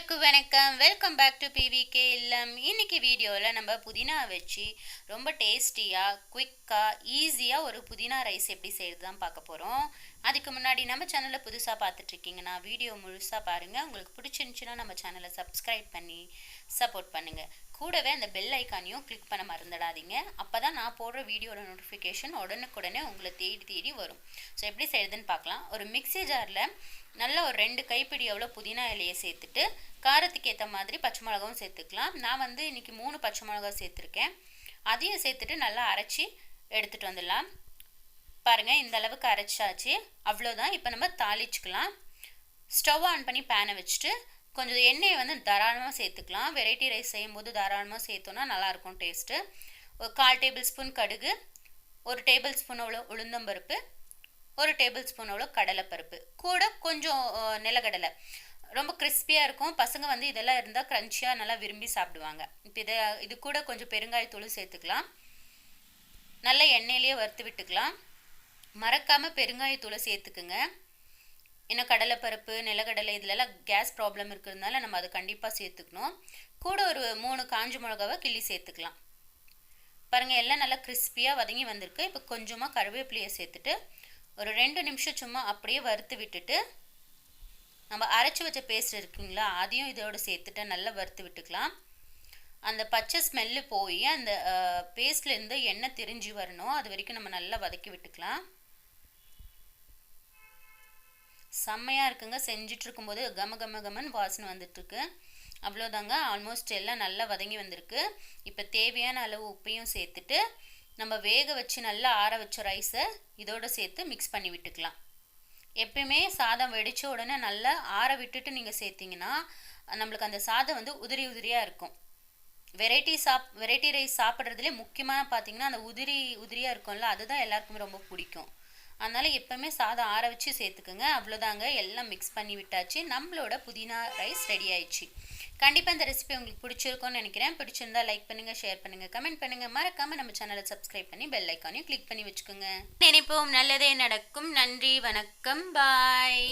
எல்லாருக்கும் வணக்கம். Welcome back to PVK இல்லம். இன்னைக்கு வீடியோவில் நம்ம புதினா வச்சு ரொம்ப டேஸ்டியாக குயிக்காக ஈஸியாக ஒரு புதினா ரைஸ் எப்படி செய்கிறது தான் பார்க்க போகிறோம். அதுக்கு முன்னாடி நம்ம சேனலில் புதுசாக பார்த்துட்ருக்கீங்கன்னா வீடியோ முழுசாக பாருங்கள். உங்களுக்கு பிடிச்சிருந்துச்சின்னா நம்ம சேனலை சப்ஸ்கிரைப் பண்ணி சப்போர்ட் பண்ணுங்கள். கூடவே அந்த பெல் ஐக்கானையும் கிளிக் பண்ண மறந்துடாதீங்க. அப்போ தான் நான் போடுற வீடியோட நோட்டிஃபிகேஷன் உடனுக்குடனே உங்களை தேடி தேடி வரும். ஸோ எப்படி செய்யுதுன்னு பார்க்கலாம். ஒரு மிக்ஸி ஜாரில் நல்ல ஒரு 2 கைப்பிடி எவ்வளோ புதினா இலையை சேர்த்துட்டு காரத்துக்கு ஏற்ற மாதிரி பச்சை மிளகாவும் சேர்த்துக்கலாம். நான் வந்து இன்றைக்கி 3 பச்சை மிளகா சேர்த்துருக்கேன். அதையும் சேர்த்துட்டு நல்லா அரைச்சி எடுத்துகிட்டு வந்துடலாம். பாருங்கள், இந்த அளவுக்கு அரைச்சாச்சு. அவ்வளோதான். இப்போ நம்ம தாளிச்சுக்கலாம். ஸ்டவ் ஆன் பண்ணி பேனை வச்சுட்டு கொஞ்சம் எண்ணெயை வந்து தாராளமாக சேர்த்துக்கலாம். வெரைட்டி ரைஸ் செய்யும்போது தாராளமாக சேர்த்தோன்னா நல்லாயிருக்கும் டேஸ்ட்டு. ஒரு 1/4 டேபிள் ஸ்பூன் கடுகு, 1 டேபிள் ஸ்பூன் அவ்வளோ உளுந்தம்பருப்பு, 1 டேபிள் ஸ்பூன் அவ்வளோ கடலைப்பருப்பு, கூட கொஞ்சம் நிலக்கடலை. ரொம்ப கிறிஸ்பியாக இருக்கும். பசங்க வந்து இதெல்லாம் இருந்தால் க்ரன்ச்சியாக நல்லா விரும்பி சாப்பிடுவாங்க. இப்போ இது கூட கொஞ்சம் பெருங்காயத்தூள் சேர்த்துக்கலாம். நல்லா எண்ணெயிலேயே வறுத்து விட்டுக்கலாம். மறக்காமல் பெருங்காயத்தூளை சேர்த்துக்குங்க. ஏன்னா கடலைப்பருப்பு, நிலக்கடலை இதிலெல்லாம் கேஸ் ப்ராப்ளம் இருக்கிறதுனால நம்ம அதை கண்டிப்பாக சேர்த்துக்கணும். கூட ஒரு 3 காஞ்ச மிளகாவை கிள்ளி சேர்த்துக்கலாம். பாருங்கள், எல்லாம் நல்லா கிறிஸ்பியாக வதங்கி வந்திருக்கு. இப்போ கொஞ்சமாக கருவேப்பிலையை சேர்த்துட்டு ஒரு 2 நிமிஷம் சும்மா அப்படியே வறுத்து விட்டுட்டு நம்ம அரைச்சி வச்ச பேஸ்ட் இருக்குங்களா, அதையும் இதோடு சேர்த்துட்டு நல்லா வறுத்து விட்டுக்கலாம். அந்த பச்சை ஸ்மெல்லு போய் அந்த பேஸ்ட்லேருந்து எண்ணெய் திரிஞ்சு வரணும். அது வரைக்கும் நம்ம நல்லா வதக்கி விட்டுக்கலாம். செம்மையாக இருக்குங்க. செஞ்சுட்டு இருக்கும்போது கம கம கமன் வாசனை வந்துட்டுருக்கு. அவ்வளோதாங்க, ஆல்மோஸ்ட் எல்லாம் நல்லா வதங்கி வந்திருக்கு. இப்போ தேவையான அளவு உப்பையும் சேர்த்துட்டு நம்ம வேக வச்சு நல்லா ஆற வச்ச ரைஸை இதோடு சேர்த்து மிக்ஸ் பண்ணி விட்டுக்கலாம். எப்பயுமே சாதம் வெடித்த உடனே நல்லா ஆற விட்டுட்டு நீங்கள் சேர்த்திங்கன்னா நம்மளுக்கு அந்த சாதம் வந்து உதிரி உதிரியாக இருக்கும். வெரைட்டி ரைஸ் சாப்பிட்றதுலேயே முக்கியமாக பார்த்தீங்கன்னா அந்த உதிரியாக இருக்கும்ல, அதுதான் எல்லாருக்குமே ரொம்ப பிடிக்கும். அதனால் எப்போவுமே சாதம் ஆற வச்சு சேர்த்துக்குங்க. அவ்வளோதாங்க, எல்லாம் மிக்ஸ் பண்ணி விட்டாச்சு. நம்மளோட புதினா ரைஸ் ரெடி ஆயிடுச்சு. கண்டிப்பாக இந்த ரெசிபி உங்களுக்கு பிடிச்சிருக்கும்னு நினைக்கிறேன். பிடிச்சிருந்தா லைக் பண்ணுங்கள், ஷேர் பண்ணுங்கள், கமெண்ட் பண்ணுங்கள். மறக்காமல் நம்ம சேனலை சப்ஸ்கிரைப் பண்ணி பெல் ஐக்கானையும் கிளிக் பண்ணி வச்சுக்கோங்க. நினைப்போம் நல்லதே நடக்கும். நன்றி, வணக்கம், பாய்.